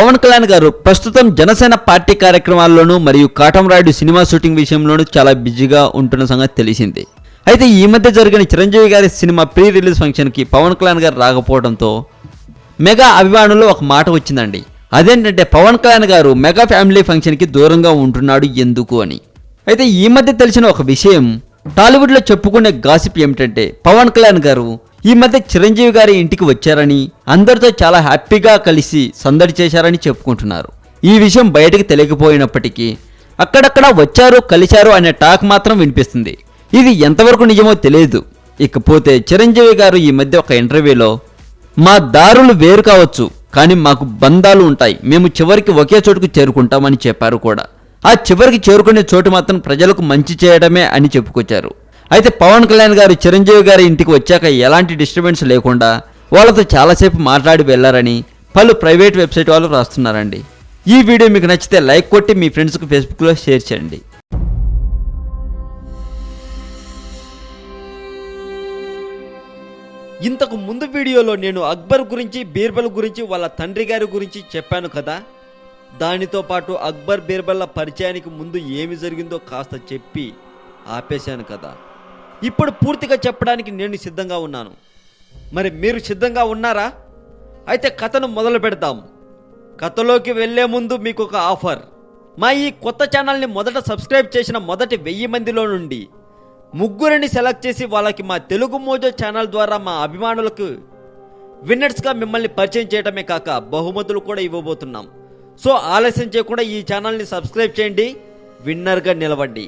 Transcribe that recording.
పవన్ కళ్యాణ్ గారు ప్రస్తుతం జనసేన పార్టీ కార్యక్రమాల్లోనూ మరియు కాటమరాయుడు సినిమా షూటింగ్ విషయంలోనూ చాలా బిజీగా ఉంటున్న సంగతి తెలిసిందే. అయితే ఈ మధ్య జరిగిన చిరంజీవి గారి సినిమా ప్రీ రిలీజ్ ఫంక్షన్కి పవన్ కళ్యాణ్ గారు రాకపోవడంతో మెగా అభిమానుల్లో ఒక మాట వచ్చిందండి. అదేంటంటే పవన్ కళ్యాణ్ గారు మెగా ఫ్యామిలీ ఫంక్షన్కి దూరంగా ఉంటున్నాడు ఎందుకు అని. అయితే ఈ మధ్య తెలిసిన ఒక విషయం, టాలీవుడ్లో చెప్పుకునే గాసిప్ ఏమిటంటే పవన్ కళ్యాణ్ గారు ఈ మధ్య చిరంజీవి గారి ఇంటికి వచ్చారని, అందరితో చాలా హ్యాపీగా కలిసి సందడి చేశారని చెప్పుకుంటున్నారు. ఈ విషయం బయటకు తెలియకపోయినప్పటికీ అక్కడక్కడ వచ్చారు కలిశారు అనే టాక్ మాత్రం వినిపిస్తుంది. ఇది ఎంతవరకు నిజమో తెలియదు. ఇకపోతే చిరంజీవి గారు ఈ మధ్య ఒక ఇంటర్వ్యూలో మా దారులు వేరు కావచ్చు కానీ మాకు బంధాలు ఉంటాయి, మేము చివరికి ఒకే చోటుకు చేరుకుంటామని చెప్పారు కూడా. ఆ చివరికి చేరుకునే చోటు మాత్రం ప్రజలకు మంచి చేయడమే అని చెప్పుకొచ్చారు. అయితే పవన్ కళ్యాణ్ గారు చిరంజీవి గారి ఇంటికి వచ్చాక ఎలాంటి డిస్టర్బెన్స్ లేకుండా వాళ్ళతో చాలాసేపు మాట్లాడి వెళ్లారని పలు ప్రైవేట్ వెబ్సైట్ వాళ్ళు రాస్తున్నారండి. ఈ వీడియో మీకు నచ్చితే లైక్ కొట్టి మీ ఫ్రెండ్స్కి ఫేస్బుక్లో షేర్ చేయండి. ఇంతకు ముందు వీడియోలో నేను అక్బర్ గురించి, బీర్బల్ గురించి, వాళ్ళ తండ్రి గారి గురించి చెప్పాను కదా. దానితో పాటు అక్బర్ బీర్బల్ల పరిచయానికి ముందు ఏమి జరిగిందో కాస్త చెప్పి ఆపేశాను కదా. ఇప్పుడు పూర్తిగా చెప్పడానికి నేను సిద్ధంగా ఉన్నాను. మరి మీరు సిద్ధంగా ఉన్నారా? అయితే కథను మొదలు పెడతాం. కథలోకి వెళ్లే ముందు మీకు ఒక ఆఫర్. మా ఈ కొత్త ఛానల్ని మొదట సబ్స్క్రైబ్ చేసిన మొదటి 1000 మందిలో నుండి ముగ్గురిని సెలెక్ట్ చేసి వాళ్ళకి మా తెలుగు మోజో ఛానల్ ద్వారా మా అభిమానులకు విన్నర్స్గా మిమ్మల్ని పరిచయం చేయడమే కాక బహుమతులు కూడా ఇవ్వబోతున్నాం. సో ఆలస్యం చేయకుండా ఈ ఛానల్ని సబ్స్క్రైబ్ చేయండి, విన్నర్గా నిలవండి.